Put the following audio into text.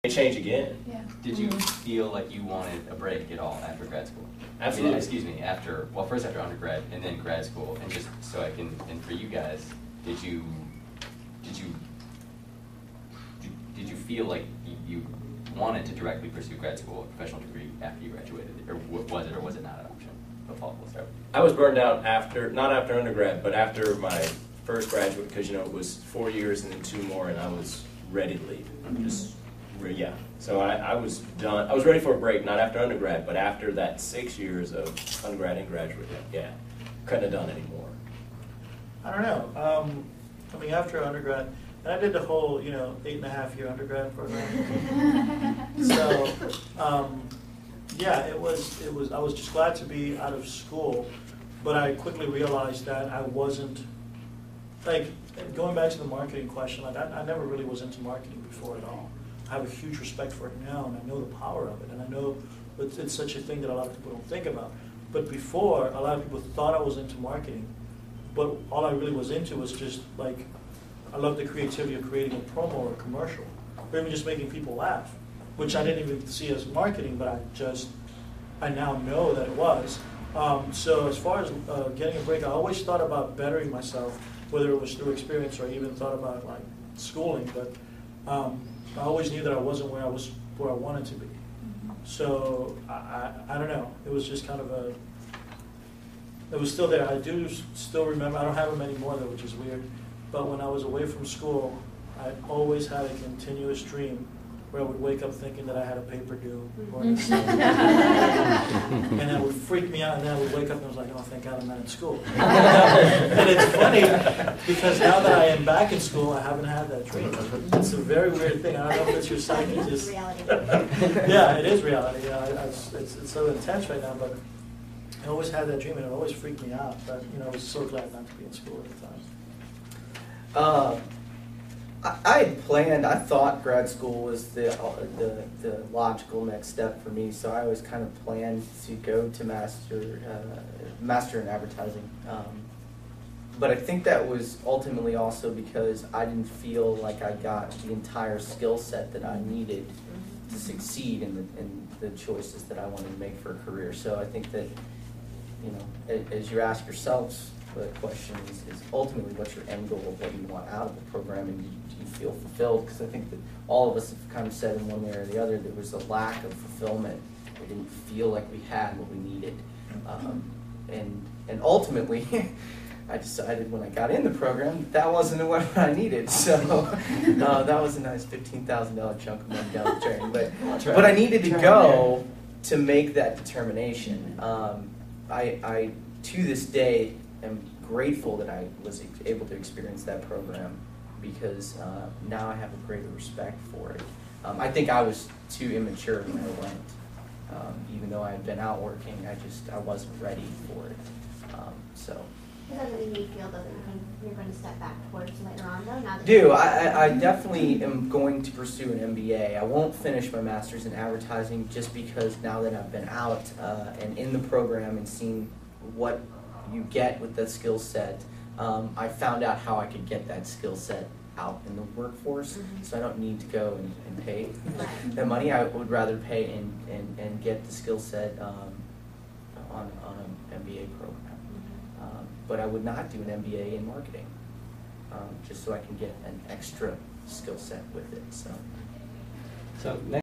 change again. Yeah. Did you feel like you wanted a break at all after grad school? Absolutely. I mean, excuse me, first after undergrad and then grad school, and just so I can, and for you guys, did you feel like you wanted to directly pursue grad school or professional degree after you graduated, or was it not an option? But Paul, we'll start with you. I was burned out not after undergrad, but after my first graduate, because it was 4 years and then 2 more, and I was ready to leave. Yeah. So I was done. I was ready for a break, not after undergrad, but after that 6 years of undergrad and graduate. Yeah, couldn't have done anymore. I don't know. I mean, after undergrad, and I did the whole 8.5-year undergrad program. So yeah, it was. I was just glad to be out of school, but I quickly realized that I wasn't going back to the marketing question. I never really was into marketing before at all. I have a huge respect for it now, and I know the power of it, and I know it's such a thing that a lot of people don't think about. But before, a lot of people thought I was into marketing, but all I really was into was just I love the creativity of creating a promo or a commercial, or even just making people laugh, which I didn't even see as marketing, but I now know that it was. So as far as getting a break, I always thought about bettering myself, whether it was through experience or even thought about schooling, but I always knew that I wasn't where I wanted to be. So I don't know. It was just kind of it was still there. I do still remember. I don't have them anymore though, which is weird. But when I was away from school, I always had a continuous dream where I would wake up thinking that I had a paper due, or and that would freak me out. And then I would wake up and I was like, oh, thank God I'm not in school. And it's funny because now that I am back in school, I haven't had that dream. It's a very weird thing. I don't know if it's your psyche. It's reality. Yeah, it is reality. It's so intense right now, but I always had that dream, and it always freaked me out. But I was so glad not to be in school at the time. I had planned. I thought grad school was the logical next step for me, so I always kind of planned to go to master in advertising. But I think that was ultimately also because I didn't feel like I got the entire skill set that I needed to succeed in the choices that I wanted to make for a career. So I think that as you ask yourselves, the question is ultimately what's your end goal of what you want out of the program, and do you feel fulfilled? Because I think that all of us have kind of said in one way or the other there was a lack of fulfillment. We didn't feel like we had what we needed. And ultimately, I decided when I got in the program that wasn't what I needed. So that was a nice $15,000 chunk of money down the drain. But I needed to go to make that determination. I to this day, am grateful that I was able to experience that program because now I have a greater respect for it. I think I was too immature when I went. Even though I had been out working, I wasn't ready for it. It doesn't mean you feel that you're going to step back towards later on, though? Now that I definitely am going to pursue an MBA. I won't finish my master's in advertising just because now that I've been out and in the program and seen what you get with that skill set, I found out how I could get that skill set out in the workforce, so I don't need to go and pay that money. I would rather pay and get the skill set on an MBA program. But I would not do an MBA in marketing, just so I can get an extra skill set with it. So next.